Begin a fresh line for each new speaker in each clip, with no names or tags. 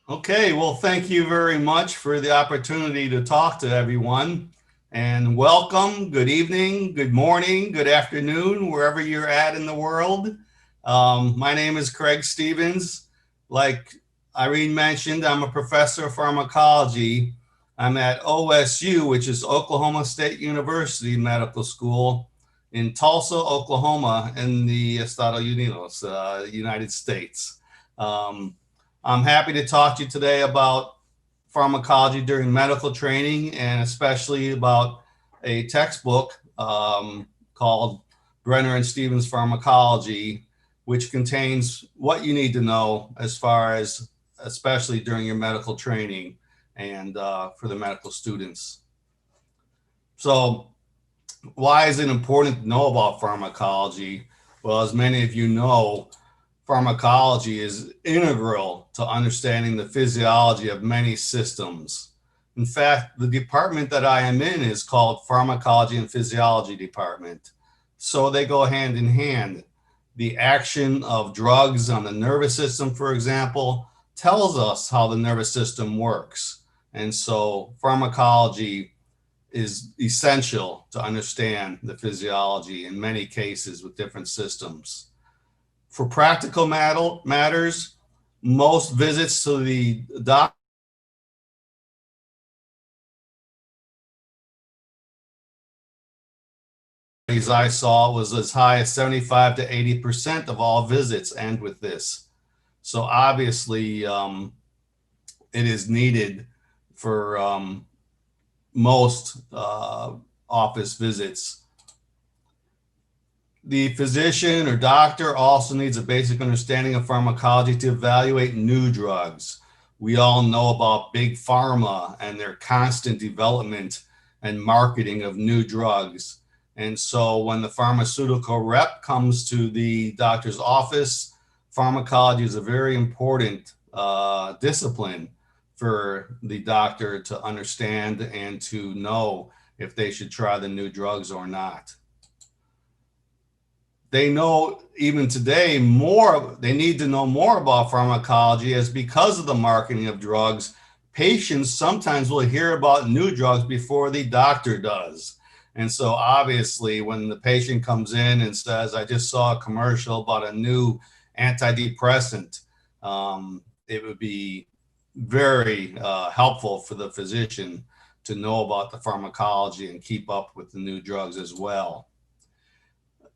Okay, well, thank you very much for the opportunity to talk to everyone. And welcome, good evening, good morning, good afternoon, wherever you're at in the world. My name is Craig Stevens. Like Irene mentioned, I'm a professor of pharmacology. I'm at OSU, which is Oklahoma State University Medical School in Tulsa, Oklahoma, in the Estados Unidos, United States. Um, I'm happy to talk to you today about pharmacology during medical training and especially about a textbook called Brenner and Stevens Pharmacology, which contains what you need to know as far as, especially during your medical training and for the medical students. So, why is it important to know about pharmacology? Well, as many of you know, pharmacology is integral to understanding the physiology of many systems. In fact, the department that I am in is called Pharmacology and Physiology Department. So they go hand in hand. The action of drugs on the nervous system, for example, tells us how the nervous system works. And so pharmacology is essential to understand the physiology in many cases with different systems. For practical matters, most visits to the doctor I saw was as high as 75 to 80% of all visits end with this. So obviously, it is needed for most office visits. The physician or doctor also needs a basic understanding of pharmacology to evaluate new drugs. We all know about big pharma and their constant development and marketing of new drugs. And so when the pharmaceutical rep comes to the doctor's office, pharmacology is a very important discipline for the doctor to understand and to know if they should try the new drugs or not. They know even today more, they need to know more about pharmacology as because of the marketing of drugs, patients sometimes will hear about new drugs before the doctor does. And so obviously when the patient comes in and says, I just saw a commercial about a new antidepressant, it would be very helpful for the physician to know about the pharmacology and keep up with the new drugs as well.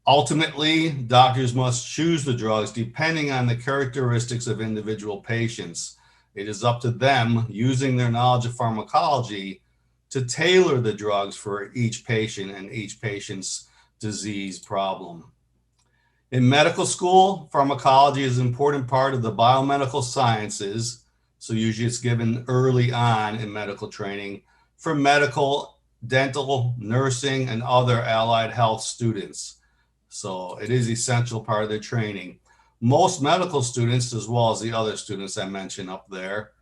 Ultimately, doctors must choose the drugs depending on the characteristics of individual patients. It is up to them, using their knowledge of pharmacology, to tailor the drugs for each patient and each patient's disease problem. In medical school, pharmacology is an important part of the biomedical sciences. So usually it's given early on in medical training for medical, dental, nursing, and other allied health students. So it is essential part of their training. Most medical students, as well as the other students I mentioned up there,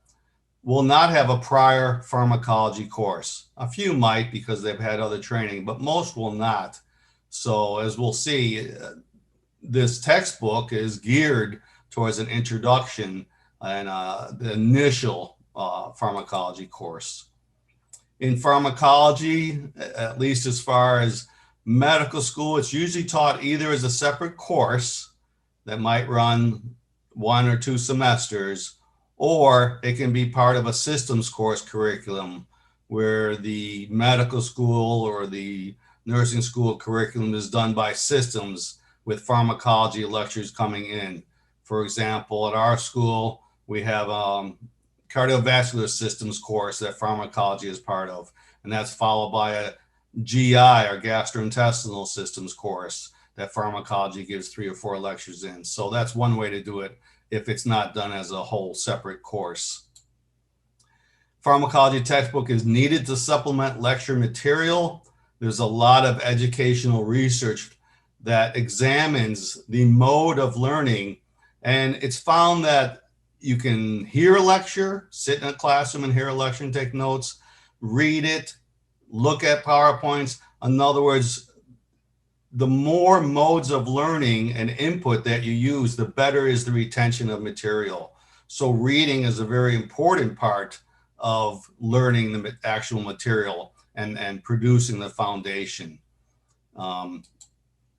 will not have a prior pharmacology course. A few might because they've had other training, but most will not. So as we'll see, this textbook is geared towards an introduction and the initial pharmacology course. In pharmacology, at least as far as medical school, it's usually taught either as a separate course that might run 1 or 2 semesters, or it can be part of a systems course curriculum where the medical school or the nursing school curriculum is done by systems with pharmacology lectures coming in. For example, at our school, we have cardiovascular systems course that pharmacology is part of, and that's followed by a GI or gastrointestinal systems course that pharmacology gives 3 or 4 lectures in. So that's one way to do it if it's not done as a whole separate course. Pharmacology textbook is needed to supplement lecture material. There's a lot of educational research that examines the mode of learning, and it's found that you can hear a lecture, sit in a classroom and hear a lecture and take notes, read it, look at PowerPoints. In other words, the more modes of learning and input that you use, the better is the retention of material. So reading is a very important part of learning the actual material and producing the foundation.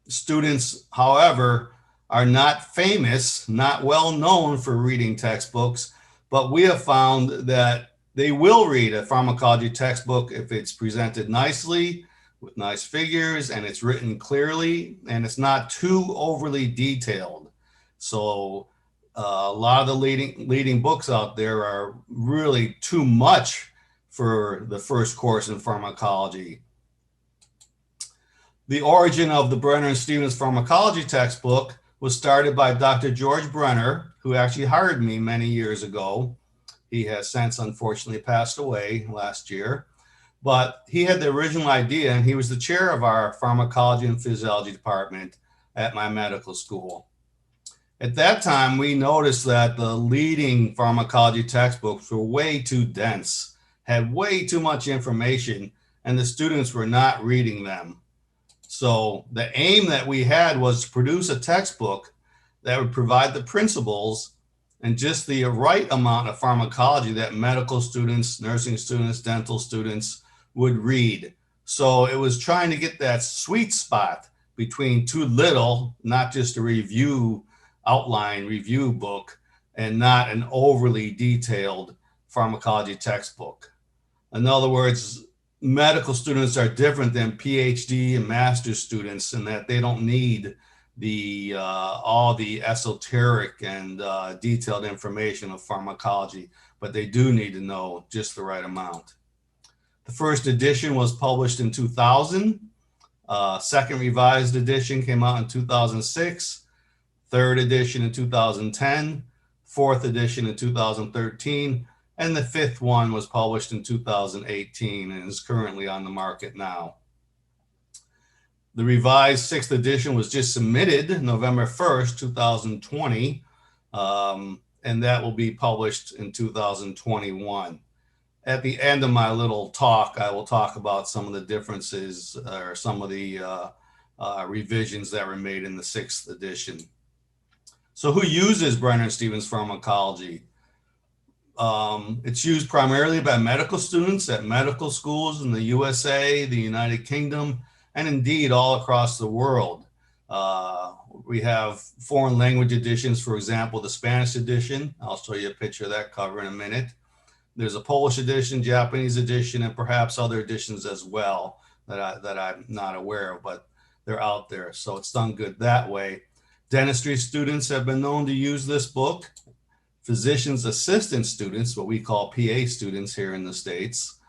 Students, however, are not famous, not well known for reading textbooks, but we have found that they will read a pharmacology textbook if it's presented nicely, with nice figures, and it's written clearly, and it's not too overly detailed. So a lot of the leading books out there are really too much for the first course in pharmacology. The origin of the Brenner and Stevens pharmacology textbook was started by Dr. George Brenner, who actually hired me many years ago. He has since unfortunately passed away last year, but he had the original idea, and he was the chair of our pharmacology and physiology department at my medical school. At that time, we noticed that the leading pharmacology textbooks were way too dense, had way too much information, and the students were not reading them. So the aim that we had was to produce a textbook that would provide the principles and just the right amount of pharmacology that medical students, nursing students, dental students would read. So it was trying to get that sweet spot between too little, not just a outline review book, and not an overly detailed pharmacology textbook. In other words, medical students are different than PhD and master's students in that they don't need all the esoteric and detailed information of pharmacology, but they do need to know just the right amount. The first edition was published in 2000. Second revised edition came out in 2006. Third edition in 2010. Fourth edition in 2013. And the fifth one was published in 2018 and is currently on the market now. The revised sixth edition was just submitted November 1st, 2020, and that will be published in 2021. At the end of my little talk, I will talk about some of the differences or some of the revisions that were made in the sixth edition. So who uses Brenner and Stevens pharmacology? It's used primarily by medical students at medical schools in the USA, the United Kingdom, and indeed all across the world. We have foreign language editions, for example, the Spanish edition. I'll show you a picture of that cover in a minute. There's a Polish edition, Japanese edition, and perhaps other editions as well that I'm not aware of, but they're out there. So it's done good that way. Dentistry students have been known to use this book. Physician's assistant students, what we call PA students here in the States,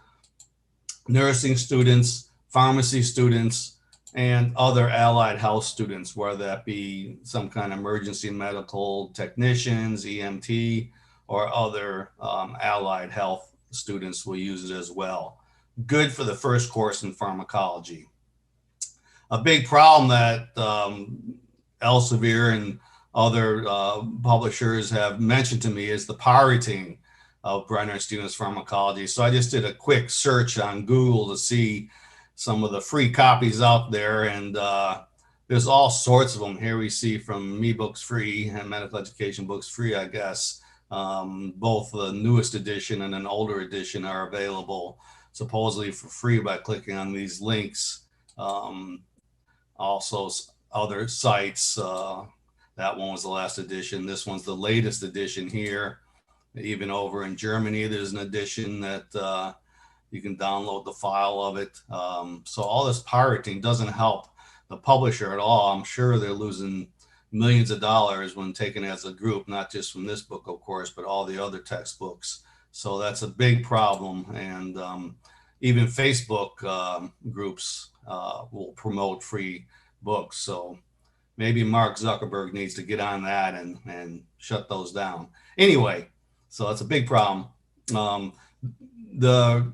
nursing students, pharmacy students, and other allied health students, whether that be some kind of emergency medical technicians, EMT, or other allied health students will use it as well. Good for the first course in pharmacology. A big problem that Elsevier and other publishers have mentioned to me is the pirating of Brenner and Stevens pharmacology. So I just did a quick search on Google to see some of the free copies out there, and there's all sorts of them. Here we see from Me Books Free and Medical Education Books Free, I guess. Both the newest edition and an older edition are available supposedly for free by clicking on these links. Also other sites, that one was the last edition. This one's the latest edition here. Even over in Germany, there's an edition that you can download the file of it. So all this pirating doesn't help the publisher at all. I'm sure they're losing millions of dollars when taken as a group, not just from this book, of course, but all the other textbooks. So that's a big problem. And even Facebook groups will promote free books. So maybe Mark Zuckerberg needs to get on that and shut those down. Anyway, so that's a big problem. The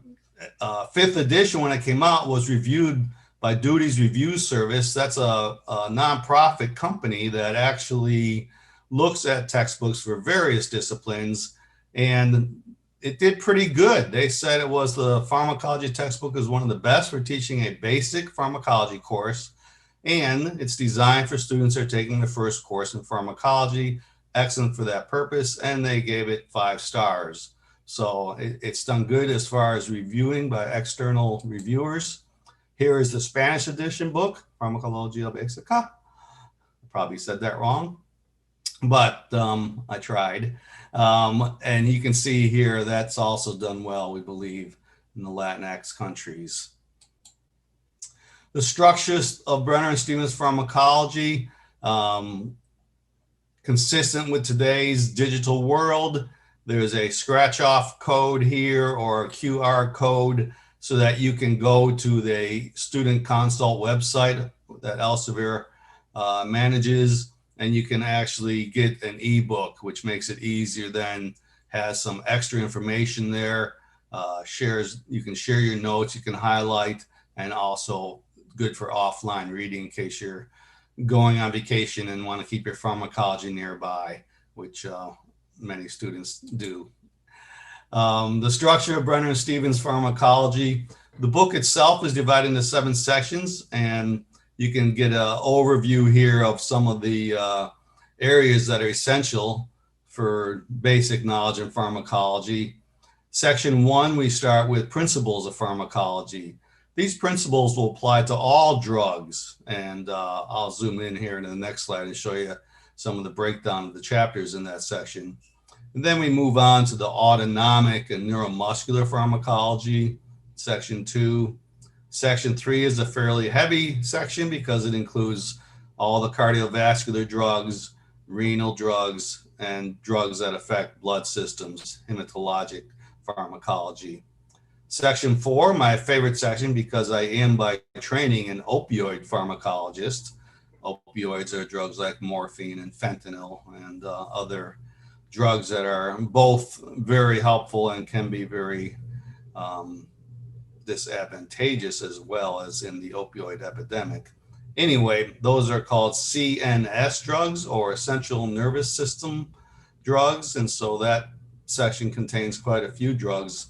fifth edition, when it came out, was reviewed by Duty's Review Service. That's a nonprofit company that actually looks at textbooks for various disciplines, and it did pretty good. They said it was the pharmacology textbook is one of the best for teaching a basic pharmacology course, and it's designed for students who are taking the first course in pharmacology. excellent for that purpose, and they gave it 5 stars. So it's done good as far as reviewing by external reviewers. Here is the Spanish edition book, Farmacología of Respiratory. Probably said that wrong, but I tried. And you can see here that's also done well, we believe, in the Latinx countries. The structures of Brenner and Stevens pharmacology, consistent with today's digital world. There's a scratch off code here or a QR code so that you can go to the student consult website that Elsevier manages, and you can actually get an ebook, which makes it easier, then has some extra information there. You can share your notes, you can highlight, and also good for offline reading in case you're going on vacation and want to keep your pharmacology nearby, which many students do. The structure of Brenner and Stevens pharmacology. The book itself is divided into 7 sections, and you can get an overview here of some of the areas that are essential for basic knowledge in pharmacology. Section 1, we start with principles of pharmacology. These principles will apply to all drugs, and I'll zoom in here in the next slide and show you some of the breakdown of the chapters in that section. And then we move on to the autonomic and neuromuscular pharmacology, section 2. Section 3 is a fairly heavy section because it includes all the cardiovascular drugs, renal drugs, and drugs that affect blood systems, hematologic pharmacology. Section 4, my favorite section because I am by training an opioid pharmacologist. Opioids are drugs like morphine and fentanyl and other drugs that are both very helpful and can be very disadvantageous as well as in the opioid epidemic. Anyway, those are called CNS drugs or central nervous system drugs. And so that section contains quite a few drugs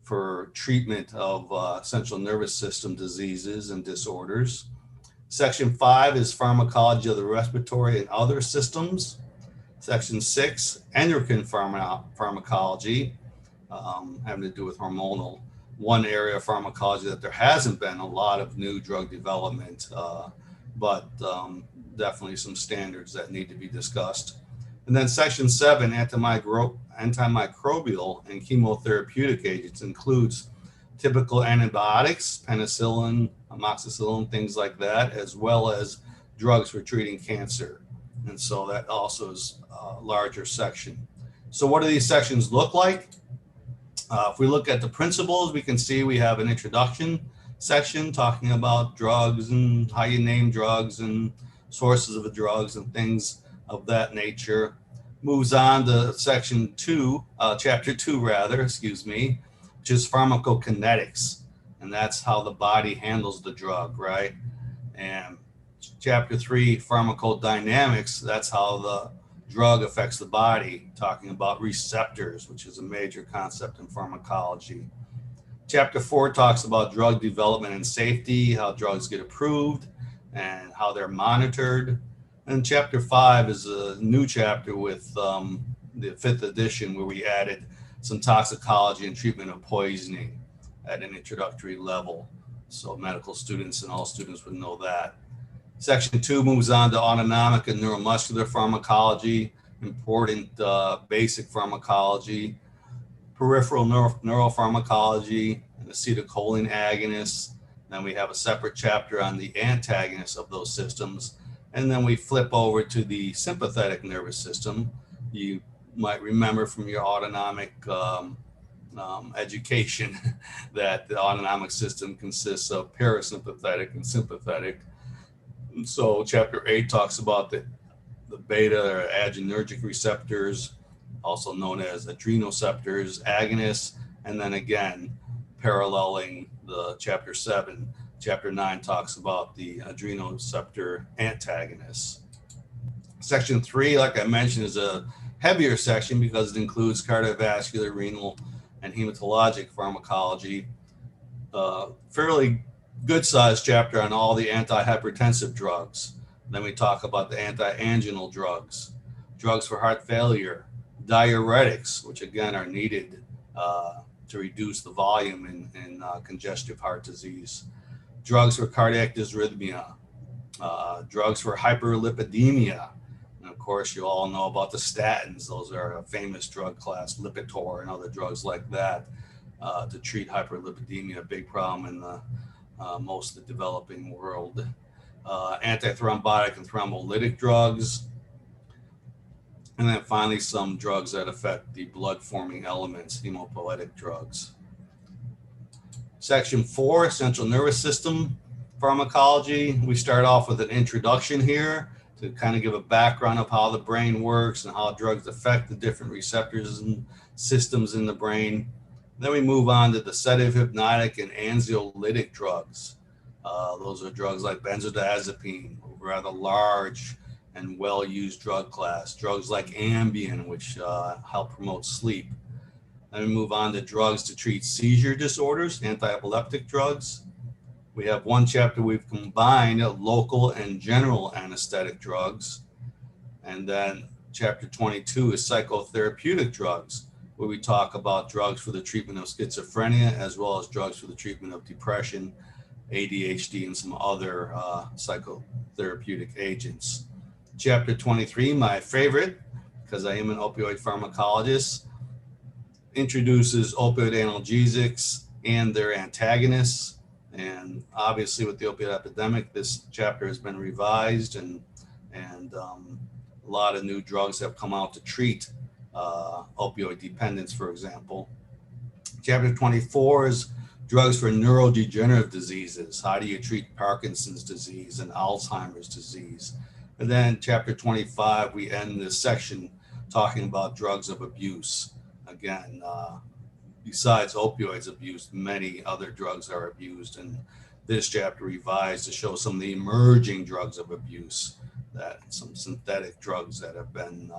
for treatment of central nervous system diseases and disorders. Section 5 is pharmacology of the respiratory and other systems. Section 6, endocrine pharmacology, having to do with hormonal. One area of pharmacology that there hasn't been a lot of new drug development, but definitely some standards that need to be discussed. And then section 7, antimicrobial and chemotherapeutic agents, includes typical antibiotics, penicillin, amoxicillin, things like that, as well as drugs for treating cancer. And so that also is a larger section. So what do these sections look like? If we look at the principles, we can see we have an introduction section talking about drugs and how you name drugs and sources of the drugs and things of that nature. Moves on to section 2, chapter 2 rather, excuse me, which is pharmacokinetics. And that's how the body handles the drug, right? And chapter 3, pharmacodynamics, that's how the drug affects the body, talking about receptors, which is a major concept in pharmacology. Chapter 4 talks about drug development and safety, how drugs get approved and how they're monitored. And chapter 5 is a new chapter with the 5th edition where we added some toxicology and treatment of poisoning at an introductory level. So medical students and all students would know that. Section 2 moves on to autonomic and neuromuscular pharmacology, important basic pharmacology, peripheral neuropharmacology, and acetylcholine agonists. Then we have a separate chapter on the antagonists of those systems. And then we flip over to the sympathetic nervous system. You might remember from your autonomic education that the autonomic system consists of parasympathetic and sympathetic. And so chapter 8 talks about the beta or adrenergic receptors, also known as adrenoceptors, agonists, and then again, paralleling the chapter 7. Chapter 9 talks about the adrenoceptor antagonists. Section 3, like I mentioned, is a heavier section because it includes cardiovascular, renal, and hematologic pharmacology. Fairly good sized chapter on all the antihypertensive drugs. Then we talk about the anti-anginal drugs, drugs for heart failure, diuretics, which again are needed to reduce the volume in congestive heart disease, drugs for cardiac dysrhythmia, drugs for hyperlipidemia. And of course, you all know about the statins. Those are a famous drug class, Lipitor and other drugs like that to treat hyperlipidemia, a big problem in the most of the developing world. Antithrombotic and thrombolytic drugs. And then finally, some drugs that affect the blood-forming elements, hemopoietic drugs. Section 4, central nervous system pharmacology. We start off with an introduction here to kind of give a background of how the brain works and how drugs affect the different receptors and systems in the brain. Then we move on to the sedative, hypnotic, and anxiolytic drugs. Those are drugs like benzodiazepine, a rather large and well-used drug class. Drugs like Ambien, which help promote sleep. Then we move on to drugs to treat seizure disorders, anti-epileptic drugs. We have one chapter we've combined local and general anesthetic drugs. And then chapter 22 is psychotherapeutic drugs, where we talk about drugs for the treatment of schizophrenia, as well as drugs for the treatment of depression, ADHD, and some other psychotherapeutic agents. Chapter 23, my favorite, because I am an opioid pharmacologist, introduces opioid analgesics and their antagonists. And obviously with the opioid epidemic, this chapter has been revised and a lot of new drugs have come out to treat opioid dependence, for example. Chapter 24 is drugs for neurodegenerative diseases. How do you treat Parkinson's disease and Alzheimer's disease? And then chapter 25, we end this section talking about drugs of abuse. Again, besides opioids abuse, many other drugs are abused. And this chapter revised to show some of the emerging drugs of abuse, that some synthetic drugs that have been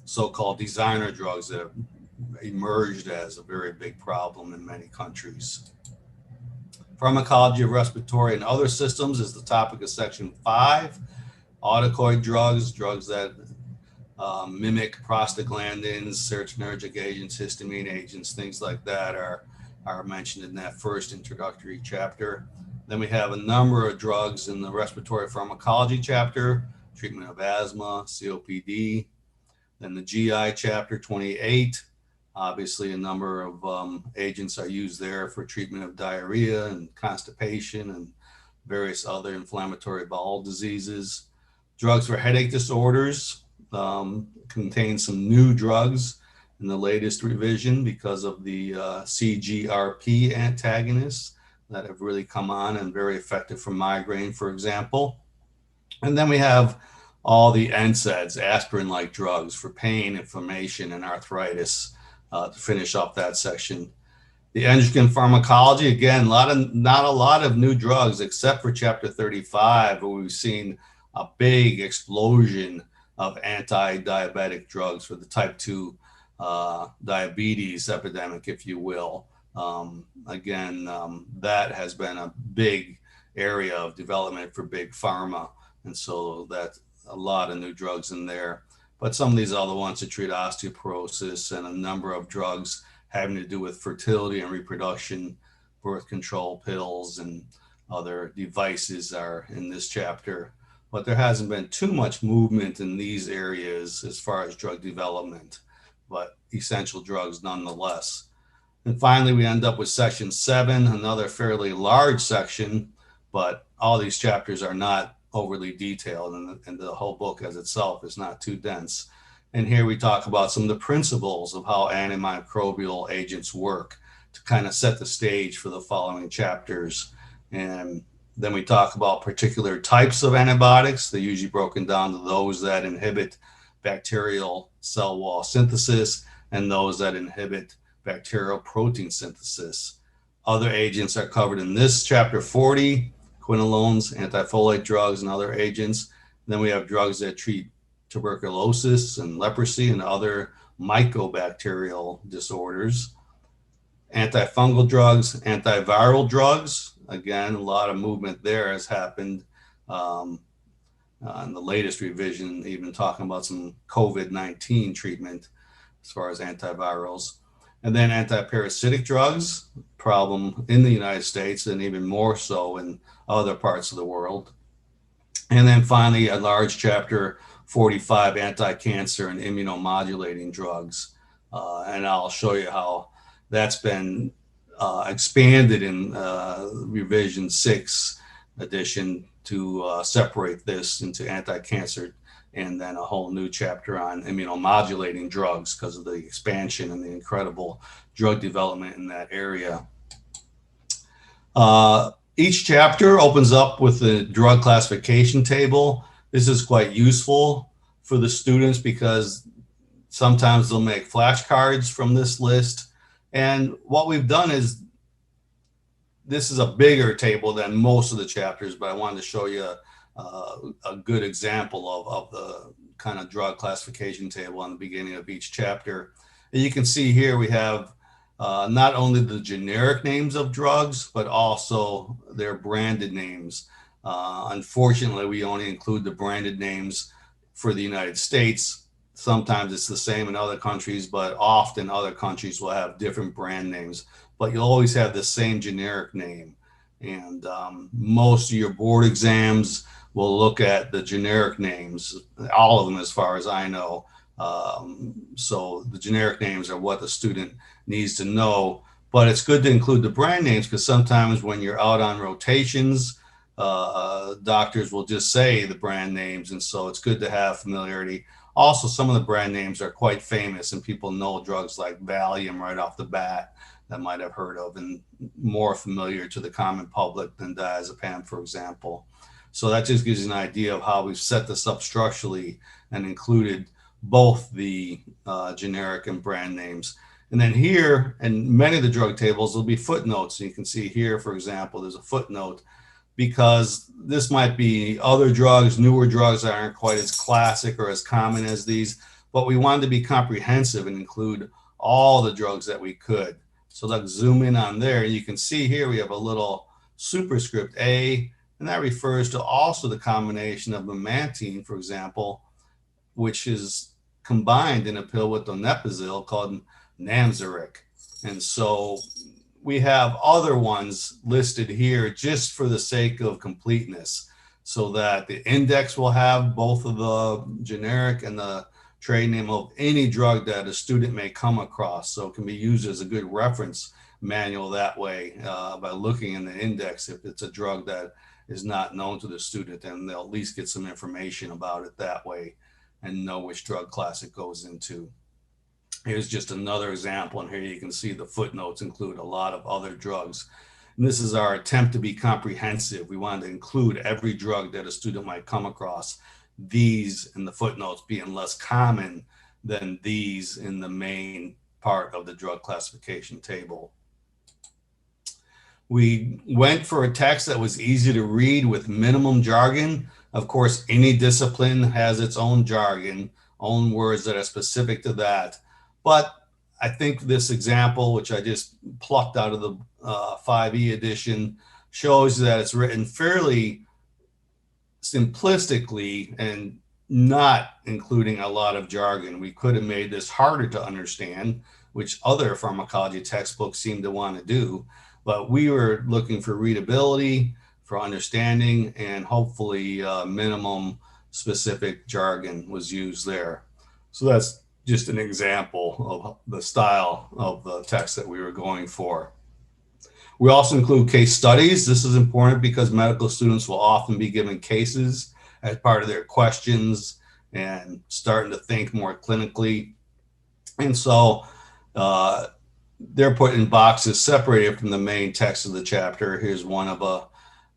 so-called designer drugs that have emerged as a very big problem in many countries. Pharmacology of respiratory and other systems is the topic of section 5. Auticoid drugs, drugs that mimic prostaglandins, serotonergic agents, histamine agents, things like that are mentioned in that first introductory chapter. Then we have a number of drugs in the respiratory pharmacology chapter, treatment of asthma, COPD. Then the GI chapter 28, obviously a number of agents are used there for treatment of diarrhea and constipation and various other inflammatory bowel diseases. Drugs for headache disorders contain some new drugs in the latest revision because of the CGRP antagonists that have really come on and very effective for migraine, for example. And then we have all the NSAIDs, aspirin-like drugs for pain, inflammation, and arthritis to finish up that section. The endocrine pharmacology, again, not a lot of new drugs except for chapter 35, where we've seen a big explosion of anti-diabetic drugs for the type 2 diabetes epidemic, if you will. That has been a big area of development for big pharma. And so that's a lot of new drugs in there. But some of these other ones to treat osteoporosis and a number of drugs having to do with fertility and reproduction, birth control pills and other devices are in this chapter. But there hasn't been too much movement in these areas as far as drug development, but essential drugs nonetheless. And finally, we end up with section 7, another fairly large section, but all these chapters are not overly detailed, and the whole book as itself is not too dense. And here we talk about some of the principles of how antimicrobial agents work to kind of set the stage for the following chapters. And then we talk about particular types of antibiotics. They're usually broken down to those that inhibit bacterial cell wall synthesis and those that inhibit bacterial protein synthesis. Other agents are covered in this chapter 40, quinolones, antifolate drugs, and other agents. And then we have drugs that treat tuberculosis and leprosy and other mycobacterial disorders. Antifungal drugs, antiviral drugs. Again, a lot of movement there has happened. in the latest revision, even talking about some COVID-19 treatment as far as antivirals. And then antiparasitic drugs, problem in the United States and even more so in other parts of the world. And then finally, a large chapter 45, anti-cancer and immunomodulating drugs. And I'll show you how that's been expanded in revision 6 edition to separate this into anti-cancer and then a whole new chapter on immunomodulating drugs because of the expansion and the incredible drug development in that area. Each chapter opens up with the drug classification table. This is quite useful for the students because sometimes they'll make flashcards from this list. And what we've done is, this is a bigger table than most of the chapters, but I wanted to show you a good example of the kind of drug classification table on the beginning of each chapter. And you can see here we have not only the generic names of drugs, but also their branded names. Unfortunately, we only include the branded names for the United States. Sometimes it's the same in other countries, but often other countries will have different brand names, but you'll always have the same generic name. And most of your board exams will look at the generic names, all of them as far as I know. So the generic names are what the student needs to know, but it's good to include the brand names because sometimes when you're out on rotations, doctors will just say the brand names, and so it's good to have familiarity. Also, some of the brand names are quite famous and people know drugs like Valium right off the bat that might have heard of and more familiar to the common public than diazepam, for example. So that just gives you an idea of how we've set this up structurally and included both the generic and brand names. And then here, in many of the drug tables, there'll be footnotes. You can see here, for example, there's a footnote because this might be other drugs, newer drugs that aren't quite as classic or as common as these, but we wanted to be comprehensive and include all the drugs that we could. So let's zoom in on there. You can see here we have a little superscript A, and that refers to also the combination of memantine, for example, which is combined in a pill with donepezil called Namzaric. And so we have other ones listed here just for the sake of completeness, so that the index will have both of the generic and the trade name of any drug that a student may come across. So it can be used as a good reference manual that way by looking in the index. If it's a drug that is not known to the student, then they'll at least get some information about it that way and know which drug class it goes into. Here's just another example, and here you can see the footnotes include a lot of other drugs. And this is our attempt to be comprehensive. We wanted to include every drug that a student might come across, these in the footnotes being less common than these in the main part of the drug classification table. We went for a text that was easy to read with minimum jargon. Of course, any discipline has its own jargon, own words that are specific to that. But I think this example, which I just plucked out of the 5E edition, shows that it's written fairly simplistically and not including a lot of jargon. We could have made this harder to understand, which other pharmacology textbooks seem to want to do. But we were looking for readability, for understanding, and hopefully minimum specific jargon was used there. So that's just an example of the style of the text that we were going for. We also include case studies. This is important because medical students will often be given cases as part of their questions and starting to think more clinically. And so they're put in boxes separated from the main text of the chapter. Here's one of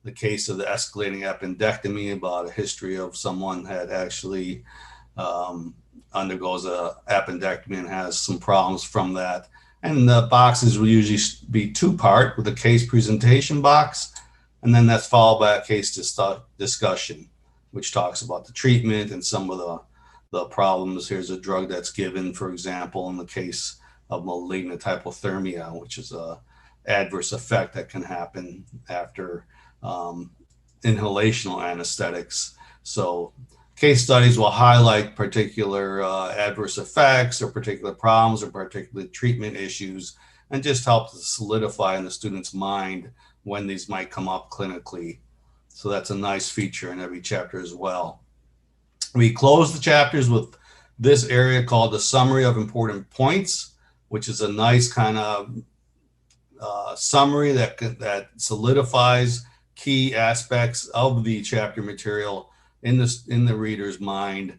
the case of the escalating appendectomy, about a history of someone that actually undergoes a appendectomy and has some problems from that. And the boxes will usually be two-part with a case presentation box, and then that's followed by a case discussion, which talks about the treatment and some of the problems. Here's a drug that's given, for example, in the case of malignant hypothermia, which is a adverse effect that can happen after inhalational anesthetics. So case studies will highlight particular adverse effects or particular problems or particular treatment issues, and just help to solidify in the student's mind when these might come up clinically. So that's a nice feature in every chapter as well. We close the chapters with this area called the summary of important points, which is a nice kind of summary that solidifies key aspects of the chapter material in the reader's mind.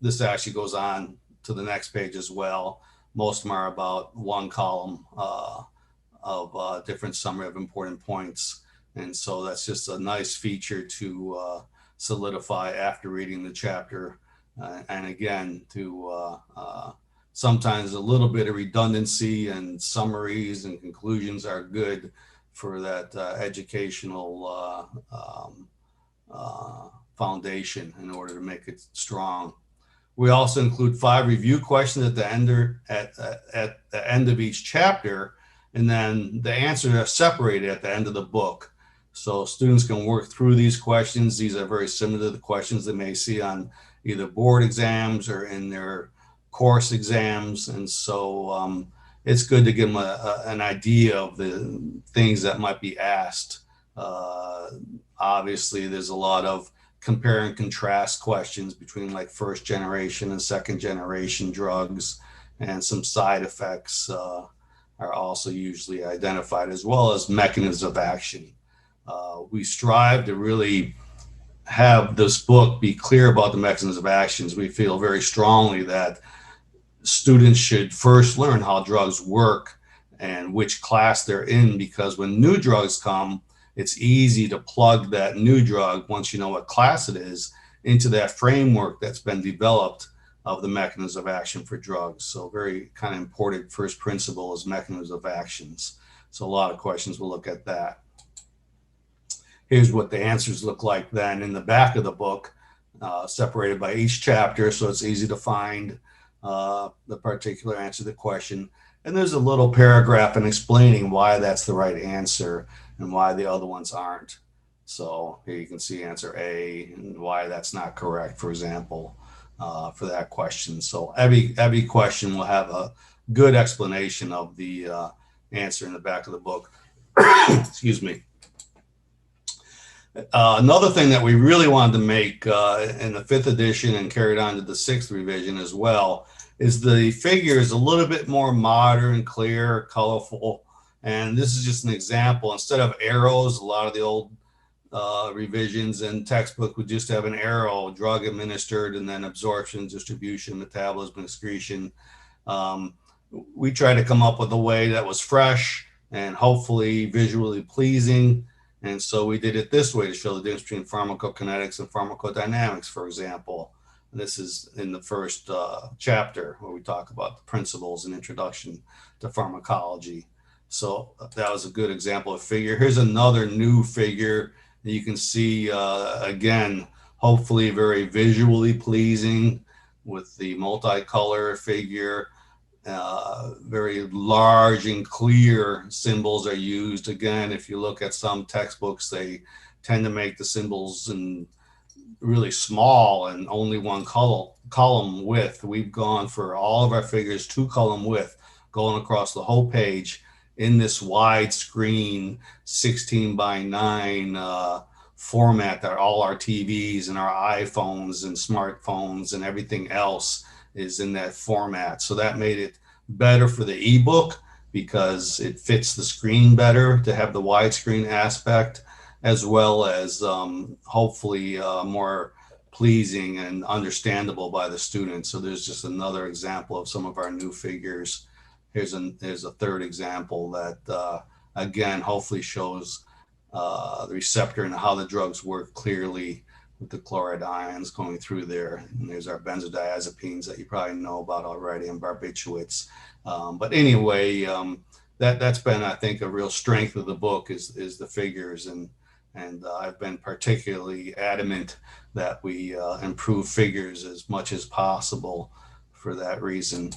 This actually goes on to the next page as well. Most of them are about one column of different summary of important points. And so that's just a nice feature to solidify after reading the chapter. And again, to sometimes a little bit of redundancy and summaries and conclusions are good for that educational foundation in order to make it strong. We also include 5 review questions at the end of each chapter, and then the answers are separated at the end of the book. So students can work through these questions. These are very similar to the questions they may see on either board exams or in their course exams. And so it's good to give them an idea of the things that might be asked. Obviously, there's a lot of compare and contrast questions between like first generation and second generation drugs, and some side effects are also usually identified, as well as mechanisms of action. We strive to really have this book be clear about the mechanisms of actions. We feel very strongly that students should first learn how drugs work and which class they're in, because when new drugs come, it's easy to plug that new drug, once you know what class it is, into that framework that's been developed of the mechanisms of action for drugs. So very kind of important first principle is mechanisms of actions. So a lot of questions will look at that. Here's what the answers look like then in the back of the book, separated by each chapter, so it's easy to find the particular answer to the question. And there's a little paragraph in explaining why that's the right answer and why the other ones aren't. So here you can see answer A and why that's not correct, for example, for that question. So every question will have a good explanation of the answer in the back of the book. Excuse me. Another thing that we really wanted to make in the 5th edition and carried on to the 6th revision as well is the figures a little bit more modern, clear, colorful. And this is just an example. Instead of arrows, a lot of the old revisions and textbook would just have an arrow, drug administered, and then absorption, distribution, metabolism, excretion. We tried to come up with a way that was fresh and hopefully visually pleasing. And so we did it this way to show the difference between pharmacokinetics and pharmacodynamics, for example. And this is in the first chapter where we talk about the principles and introduction to pharmacology. So that was a good example of figure. Here's another new figure that you can see, again, hopefully very visually pleasing with the multicolor figure. Very large and clear symbols are used. Again, if you look at some textbooks, they tend to make the symbols in really small and only one column width. We've gone for all of our figures 2-column width, going across the whole page in this widescreen 16 by 9 format that all our TVs and our iPhones and smartphones and everything else is in that format. So that made it better for the ebook because it fits the screen better to have the widescreen aspect, as well as hopefully more pleasing and understandable by the students. So there's just another example of some of our new figures. Here's a third example that again hopefully shows the receptor and how the drugs work clearly, with the chloride ions going through there. And there's our benzodiazepines that you probably know about already, and barbiturates. But anyway, that's been, I think, a real strength of the book is the figures. And I've been particularly adamant that we improve figures as much as possible for that reason.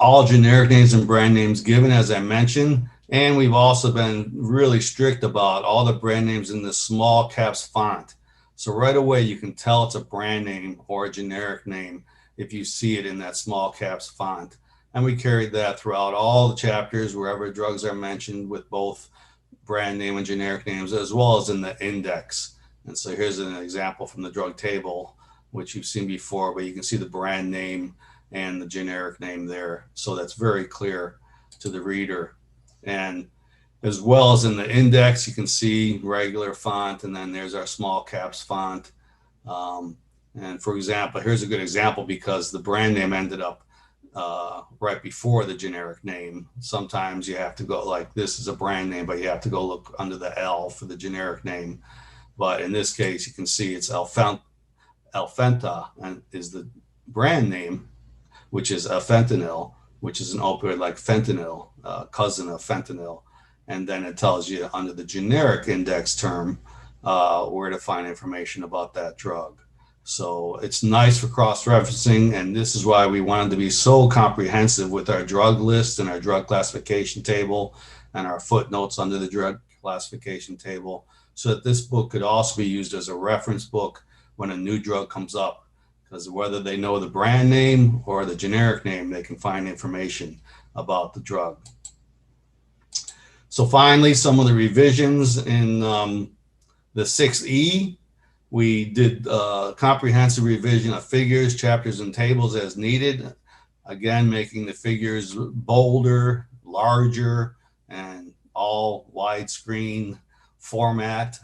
All generic names and brand names given, as I mentioned. And we've also been really strict about all the brand names in the small caps font. So right away, you can tell it's a brand name or a generic name if you see it in that small caps font. And we carried that throughout all the chapters, wherever drugs are mentioned, with both brand name and generic names, as well as in the index. And so here's an example from the drug table, which you've seen before, but you can see the brand name and the generic name there. So that's very clear to the reader. And as well as in the index, you can see regular font, and then there's our small caps font. And for example, here's a good example because the brand name ended up right before the generic name. Sometimes you have to go, like this is a brand name, but you have to go look under the L for the generic name. But in this case, you can see it's Alfenta and is the brand name, which is fentanyl, which is an opioid like fentanyl, cousin of fentanyl. And then it tells you under the generic index term where to find information about that drug. So it's nice for cross-referencing, and this is why we wanted to be so comprehensive with our drug list and our drug classification table and our footnotes under the drug classification table, so that this book could also be used as a reference book when a new drug comes up, because whether they know the brand name or the generic name, they can find information about the drug. So finally, some of the revisions in the 6E. We did a comprehensive revision of figures, chapters, and tables as needed. Again, making the figures bolder, larger, and all widescreen format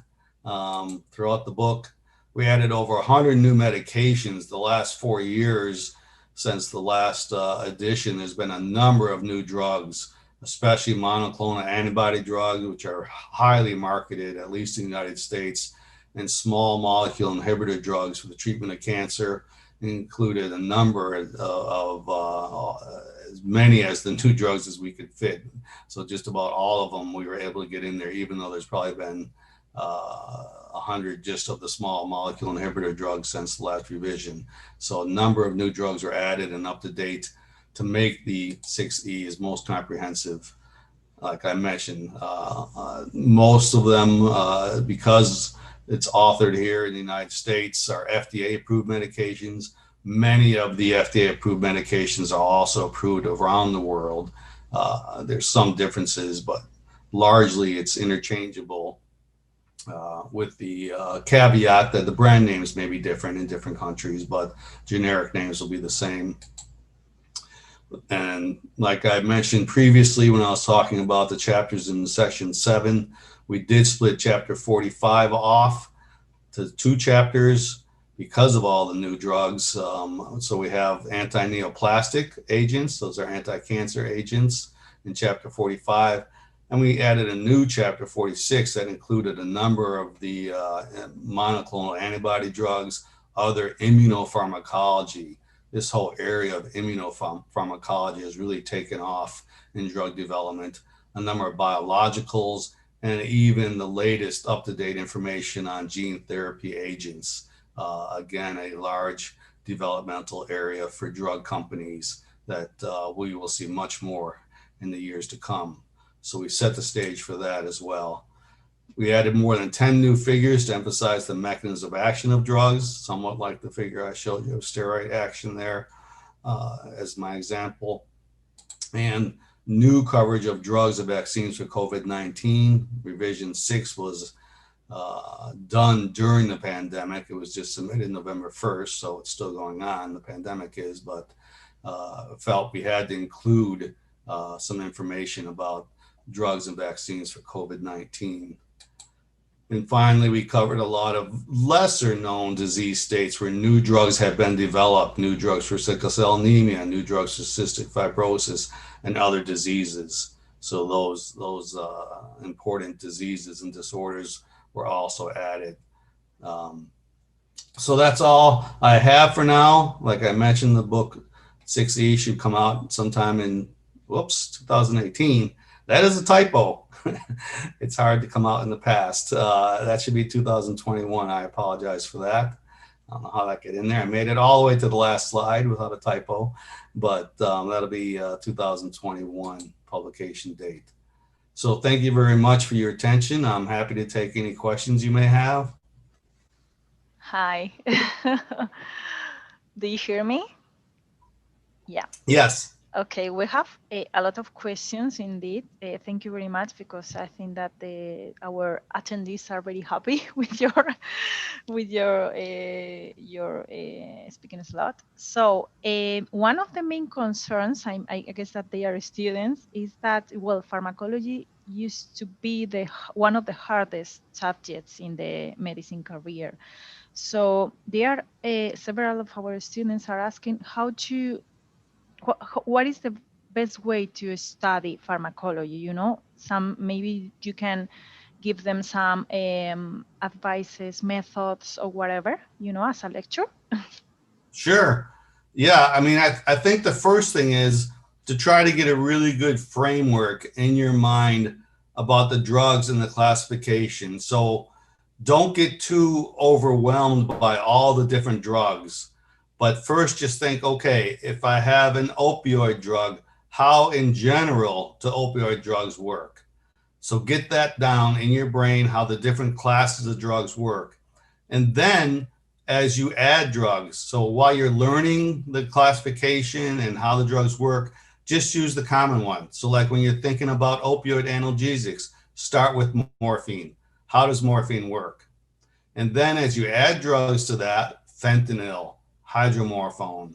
throughout the book. We added over 100 new medications the last 4 years. Since the last edition, there's been a number of new drugs, especially monoclonal antibody drugs, which are highly marketed, at least in the United States, and small molecule inhibitor drugs for the treatment of cancer. Included a number of as many as the new drugs as we could fit. So just about all of them we were able to get in there, even though there's probably been 100 just of the small molecule inhibitor drugs since the last revision. So a number of new drugs were added and up to date to make the 6E is most comprehensive. Like I mentioned, most of them, because it's authored here in the United States, are FDA approved medications. Many of the FDA approved medications are also approved around the world. There's some differences, but largely it's interchangeable, with the caveat that the brand names may be different in different countries, but generic names will be the same. And like I mentioned previously when I was talking about the chapters in section 7, we did split chapter 45 off to 2 chapters because of all the new drugs. So we have anti-neoplastic agents, those are anti-cancer agents in chapter 45. And we added a new chapter 46 that included a number of the monoclonal antibody drugs, other immunopharmacology. This whole area of immunopharmacology has really taken off in drug development, a number of biologicals, and even the latest up-to-date information on gene therapy agents. Again, a large developmental area for drug companies that we will see much more in the years to come. So we set the stage for that as well. We added more than 10 new figures to emphasize the mechanism of action of drugs, somewhat like the figure I showed you of steroid action there as my example. And new coverage of drugs and vaccines for COVID-19. Revision 6 was done during the pandemic. It was just submitted November 1st, so it's still going on, the pandemic is, but felt we had to include some information about drugs and vaccines for COVID-19. And finally, we covered a lot of lesser known disease states where new drugs have been developed, new drugs for sickle cell anemia, new drugs for cystic fibrosis, and other diseases. So those important diseases and disorders were also added. So that's all I have for now. Like I mentioned, the book 6E should come out sometime in, 2018. That is a typo. It's hard to come out in the past. That should be 2021. I apologize for that. I don't know how that got in there. I made it all the way to the last slide without a typo, but that'll be 2021 publication date. So thank you very much for your attention. I'm happy to take any questions you may have.
Hi. Do you hear me? Yeah.
Yes.
Okay, we have a lot of questions indeed. Thank you very much because I think that our attendees are very happy with your speaking slot. So one of the main concerns, I guess that they are students, is that well, pharmacology used to be one of the hardest subjects in the medicine career. So there are several of our students are asking what is the best way to study pharmacology? Some maybe you can give them some advices, methods, or whatever, as a lecture.
Sure. Yeah. I mean, I think the first thing is to try to get a really good framework in your mind about the drugs and the classification. So don't get too overwhelmed by all the different drugs. But first, just think okay, if I have an opioid drug, how in general do opioid drugs work? So get that down in your brain, how the different classes of drugs work. And then as you add drugs, so while you're learning the classification and how the drugs work, just use the common one. So, like when you're thinking about opioid analgesics, start with morphine. How does morphine work? And then as you add drugs to that, fentanyl, hydromorphone,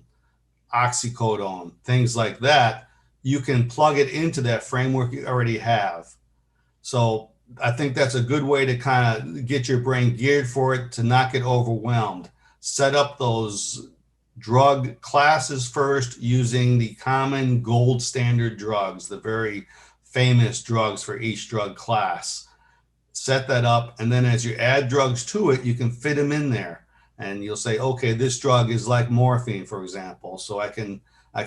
oxycodone, things like that, you can plug it into that framework you already have. So I think that's a good way to kind of get your brain geared for it to not get overwhelmed. Set up those drug classes first using the common gold standard drugs, the very famous drugs for each drug class. Set that up, and then as you add drugs to it, you can fit them in there. And you'll say, okay, this drug is like morphine, for example. So I can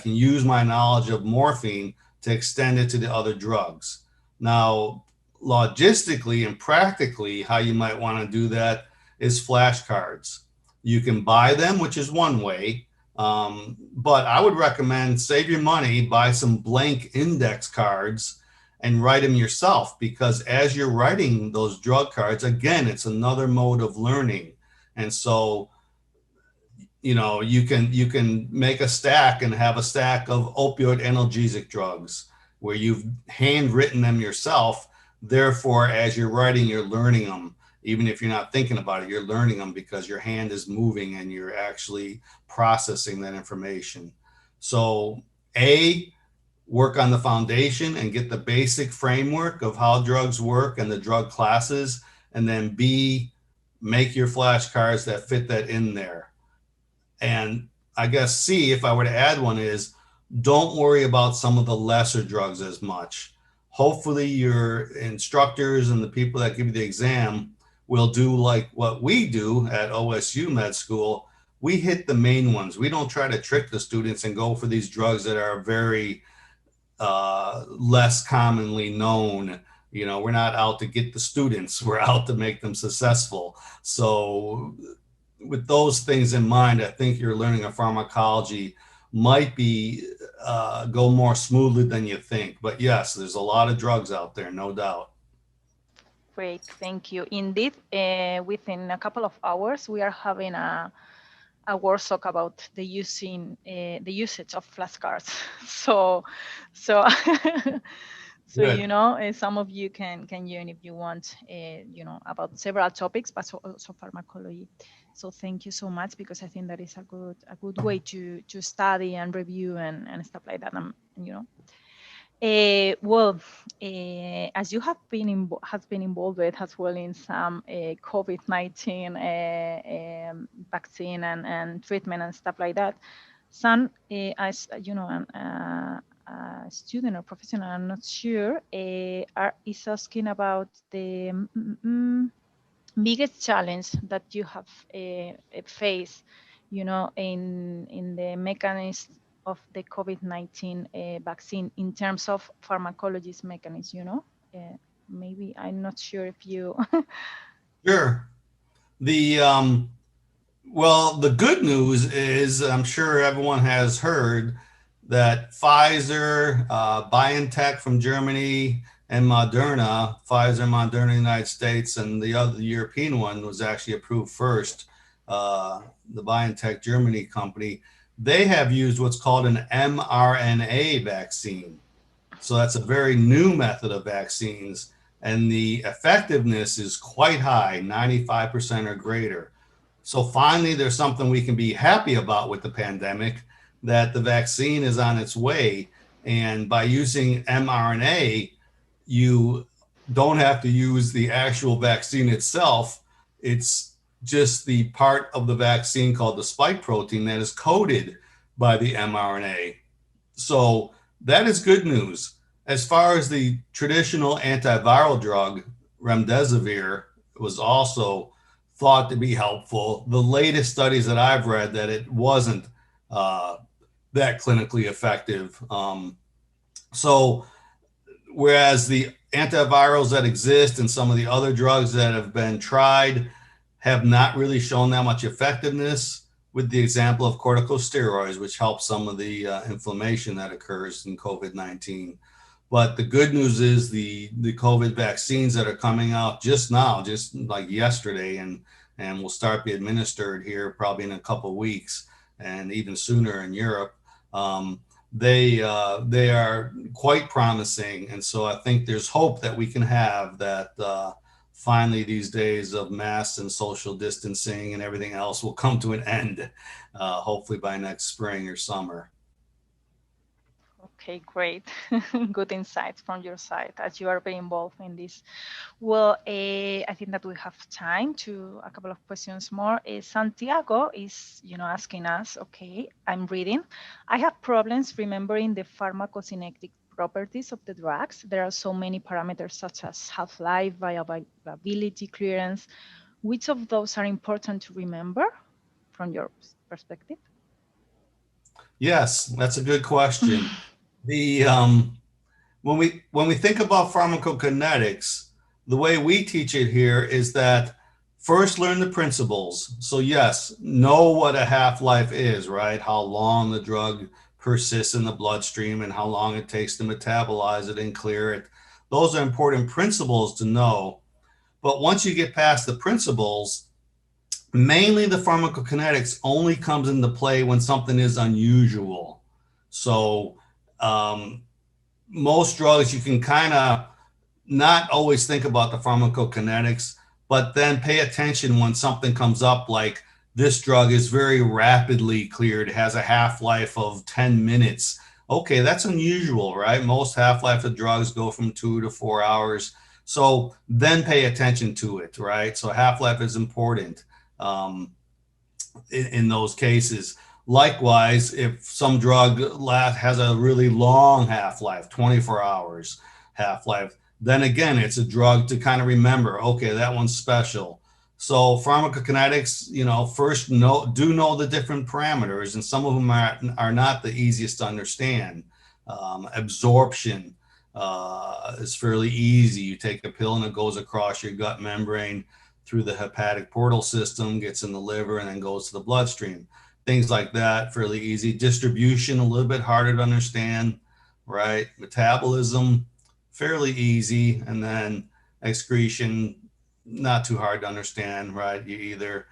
use my knowledge of morphine to extend it to the other drugs. Now, logistically and practically, how you might want to do that is flashcards. You can buy them, which is one way. But I would recommend save your money, buy some blank index cards and write them yourself, because as you're writing those drug cards, again, it's another mode of learning. And so you can make a stack and have a stack of opioid analgesic drugs where you've handwritten them yourself. Therefore, as you're writing, you're learning them. Even if you're not thinking about it, you're learning them because your hand is moving and you're actually processing that information. So a work on the foundation and get the basic framework of how drugs work and the drug classes, and then b make your flashcards that fit that in there. And I guess C, if I were to add one, is don't worry about some of the lesser drugs as much. Hopefully, your instructors and the people that give you the exam will do like what we do at OSU Med School. We hit the main ones. We don't try to trick the students and go for these drugs that are very less commonly known. We're not out to get the students, we're out to make them successful. So with those things in mind, I think your learning of pharmacology might be go more smoothly than you think. But yes, there's a lot of drugs out there, no doubt.
Great, thank you. Indeed, within a couple of hours, we are having a workshop about the usage of flashcards. So so
Good.
some of you can join if you want, about several topics, but also pharmacology. So thank you so much, because I think that is a good way to study and review and stuff like that. You know. Well, as you has been involved with as well in some COVID-19 vaccine and treatment and stuff like that, some as a student or professional, I'm not sure, is asking about the biggest challenge that you have faced, in the mechanism of the COVID-19 vaccine in terms of pharmacologist mechanism, maybe I'm not sure if you.
Sure. The good news is I'm sure everyone has heard that Pfizer, BioNTech from Germany, and Moderna, Pfizer, Moderna in the United States, and the other the European one was actually approved first, the BioNTech Germany company, they have used what's called an mRNA vaccine. So that's a very new method of vaccines, and the effectiveness is quite high, 95% or greater. So finally, there's something we can be happy about with the pandemic, that the vaccine is on its way. And by using mRNA, you don't have to use the actual vaccine itself. It's just the part of the vaccine called the spike protein that is coded by the mRNA. So that is good news. As far as the traditional antiviral drug, remdesivir, was also thought to be helpful. The latest studies that I've read that it wasn't uh, that clinically effective. So whereas the antivirals that exist and some of the other drugs that have been tried have not really shown that much effectiveness, with the example of corticosteroids, which help some of the inflammation that occurs in COVID-19. But the good news is the COVID vaccines that are coming out just now, just like yesterday, and will start be administered here probably in a couple of weeks, and even sooner in Europe. They are quite promising, and so I think there's hope that we can have that. Finally, these days of masks and social distancing and everything else will come to an end, hopefully by next spring or summer.
Okay, great. Good insights from your side as you are very involved in this. Well, I think that we have time to a couple of questions more. Santiago is, asking us, okay, I'm reading. I have problems remembering the pharmacokinetic properties of the drugs. There are so many parameters such as half-life, bioavailability, clearance. Which of those are important to remember from your perspective?
Yes, that's a good question. The when we think about pharmacokinetics, the way we teach it here is that first learn the principles. So yes, know what a half-life is, right? How long the drug persists in the bloodstream and how long it takes to metabolize it and clear it. Those are important principles to know. But once you get past the principles, mainly the pharmacokinetics only comes into play when something is unusual. So um, most drugs you can kind of not always think about the pharmacokinetics, but then pay attention when something comes up like this drug is very rapidly cleared, has a half-life of 10 minutes. Okay, that's unusual, right? Most half-life of drugs go from 2 to 4 hours. So then pay attention to it, right? So half-life is important um, in those cases. Likewise, if some drug has a really long half-life, 24 hours half-life, then again, it's a drug to kind of remember, okay, that one's special. So pharmacokinetics, first do know the different parameters, and some of them are not the easiest to understand. Absorption is fairly easy. You take a pill and it goes across your gut membrane through the hepatic portal system, gets in the liver, and then goes to the bloodstream. Things like that, fairly easy. Distribution, a little bit harder to understand, right? Metabolism, fairly easy. And then excretion, not too hard to understand, right? You either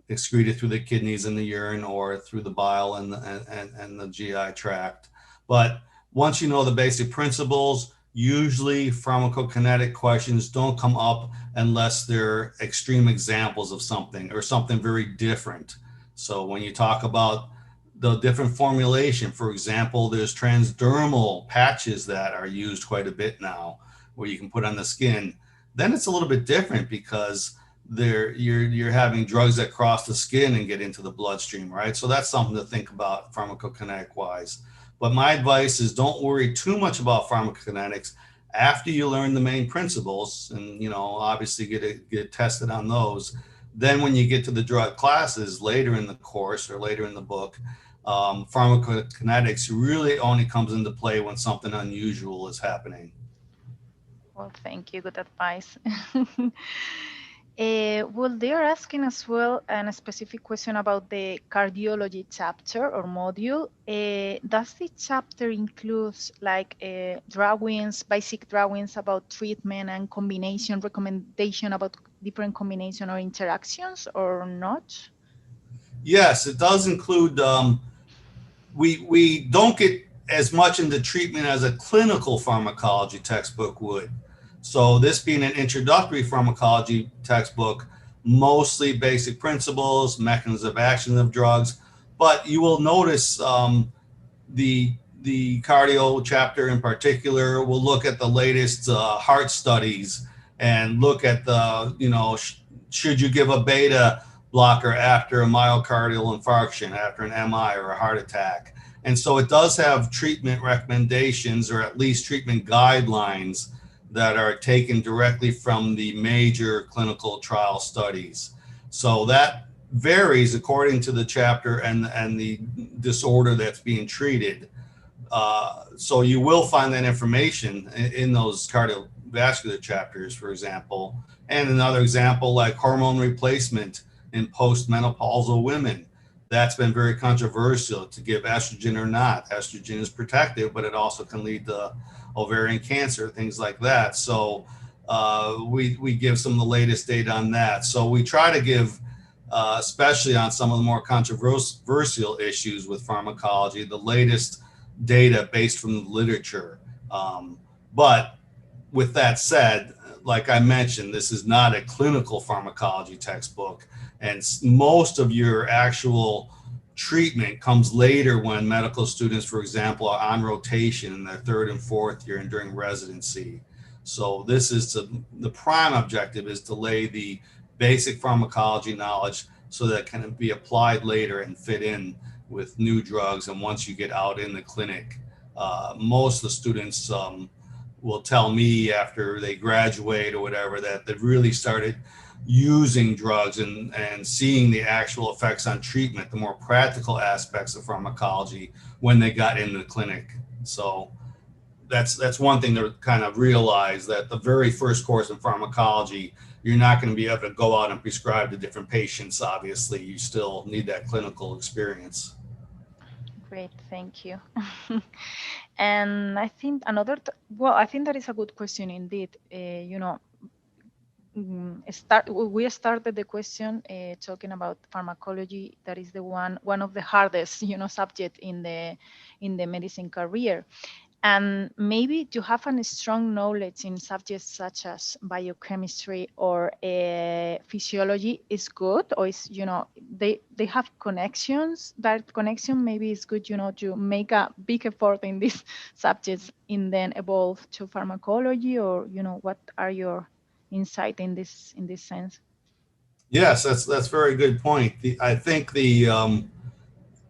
excrete it through the kidneys and the urine or through the bile and the GI tract. But once you know the basic principles, usually pharmacokinetic questions don't come up unless they're extreme examples of something or something very different. So when you talk about the different formulation, for example, there's transdermal patches that are used quite a bit now where you can put on the skin. Then it's a little bit different because you're having drugs that cross the skin and get into the bloodstream, right? So that's something to think about pharmacokinetic wise. But my advice is don't worry too much about pharmacokinetics after you learn the main principles and, obviously get tested on those. Then when you get to the drug classes later in the course or later in the book, pharmacokinetics really only comes into play when something unusual is happening.
Well, thank you. Good advice. Well, they're asking as well a specific question about the cardiology chapter or module. Does the chapter includes like drawings, basic drawings about treatment and combination recommendation about different combination or interactions or not?
Yes, it does include. We don't get as much into treatment as a clinical pharmacology textbook would. So this being an introductory pharmacology textbook, mostly basic principles, mechanisms of action of drugs, but you will notice the cardio chapter in particular will look at the latest heart studies and look at the should you give a beta blocker after a myocardial infarction, after an MI or a heart attack. And so it does have treatment recommendations or at least treatment guidelines that are taken directly from the major clinical trial studies. So that varies according to the chapter and the disorder that's being treated. So you will find that information in those cardiovascular chapters, for example. And another example, like hormone replacement in post-menopausal women. That's been very controversial to give estrogen or not. Estrogen is protective, but it also can lead to ovarian cancer, things like that. So we give some of the latest data on that. So we try to give, especially on some of the more controversial issues with pharmacology, the latest data based from the literature. But with that said, like I mentioned, this is not a clinical pharmacology textbook, and most of your actual treatment comes later when medical students, for example, are on rotation in their third and fourth year and during residency. So this is the prime objective is to lay the basic pharmacology knowledge so that it can be applied later and fit in with new drugs. And once you get out in the clinic, most of the students will tell me after they graduate or whatever that they've really started using drugs and seeing the actual effects on treatment, the more practical aspects of pharmacology when they got into the clinic. So that's one thing to kind of realize, that the very first course in pharmacology, you're not going to be able to go out and prescribe to different patients. Obviously, you still need that clinical experience.
Great, thank you. And I think well, I think that is a good question indeed. We started the question talking about pharmacology. That is the one of the hardest, subject in the medicine career. And maybe to have a strong knowledge in subjects such as biochemistry or physiology is good, or is, they have connections. That connection maybe is good, to make a big effort in these subjects and then evolve to pharmacology, or, what are your insight in this sense?
Yes, that's a very good point. I think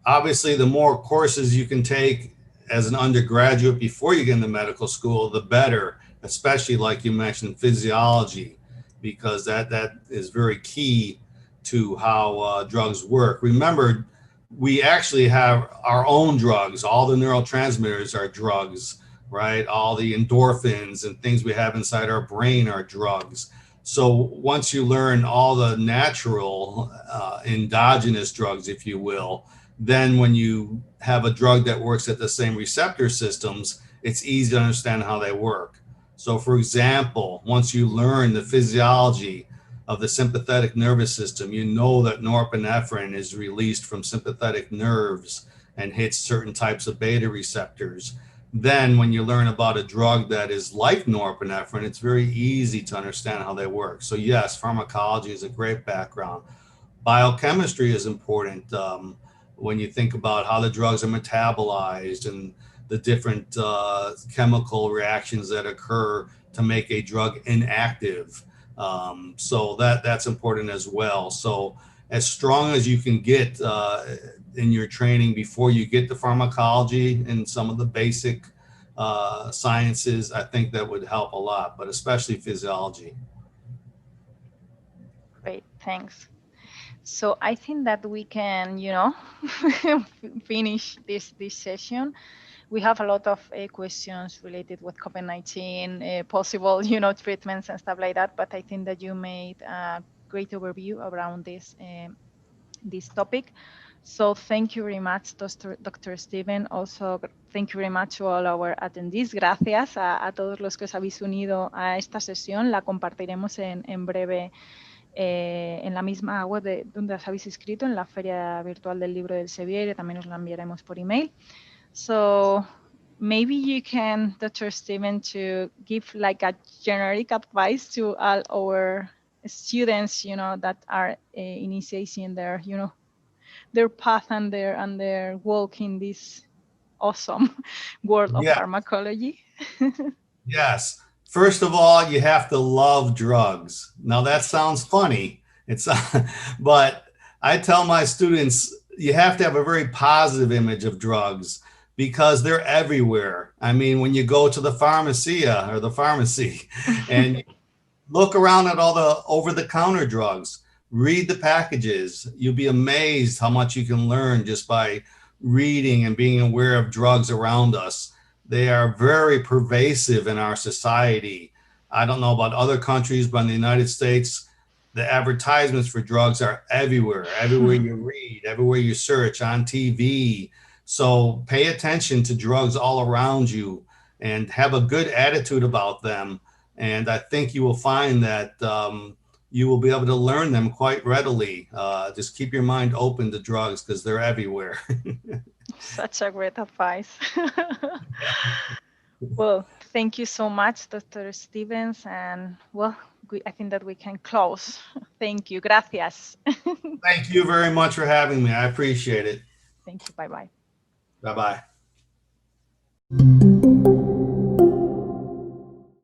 obviously the more courses you can take as an undergraduate before you get into medical school, the better, especially like you mentioned, physiology, because that is very key to how drugs work. Remember, we actually have our own drugs. All the neurotransmitters are drugs, right? All the endorphins and things we have inside our brain are drugs. So once you learn all the natural endogenous drugs, if you will, then when you have a drug that works at the same receptor systems, it's easy to understand how they work. So for example, once you learn the physiology of the sympathetic nervous system, you know that norepinephrine is released from sympathetic nerves and hits certain types of beta receptors. Then when you learn about a drug that is like norepinephrine, it's very easy to understand how they work. So yes, pharmacology is a great background. Biochemistry is important. When you think about how the drugs are metabolized and the different chemical reactions that occur to make a drug inactive. So that's important as well. So as strong as you can get in your training before you get to pharmacology and some of the basic sciences, I think that would help a lot, but especially physiology.
Great, thanks. So I think that we can, finish this session. We have a lot of questions related with COVID-19, possible, treatments and stuff like that. But I think that you made a great overview around this topic. So thank you very much, Dr. Steven. Also, thank you very much to all our attendees. Gracias a todos los que os habéis unido a esta sesión. La compartiremos en breve en la misma web donde os habéis inscrito, en la Feria Virtual del Libro del Sevier, y también os la enviaremos por email. So maybe you can, Dr. Steven, to give like a generic advice to all our students, that are initiating their path and their walk in this awesome world of pharmacology.
Yes. First of all, you have to love drugs. Now that sounds funny. But I tell my students, you have to have a very positive image of drugs because they're everywhere. I mean, when you go to the pharmacia or the pharmacy and look around at all the over-the-counter drugs, read the packages. You'll be amazed how much you can learn just by reading and being aware of drugs around us. They are very pervasive in our society. I don't know about other countries, but in the United States, the advertisements for drugs are everywhere. Everywhere you read, everywhere you search, on TV. So pay attention to drugs all around you and have a good attitude about them. And I think you will find that you will be able to learn them quite readily. Just keep your mind open to drugs because they're everywhere.
Such a great advice. Well, thank you so much, Dr. Stevens. And well, I think that we can close. Thank you. Gracias.
Thank you very much for having me. I appreciate it.
Thank you. Bye-bye.
Bye-bye.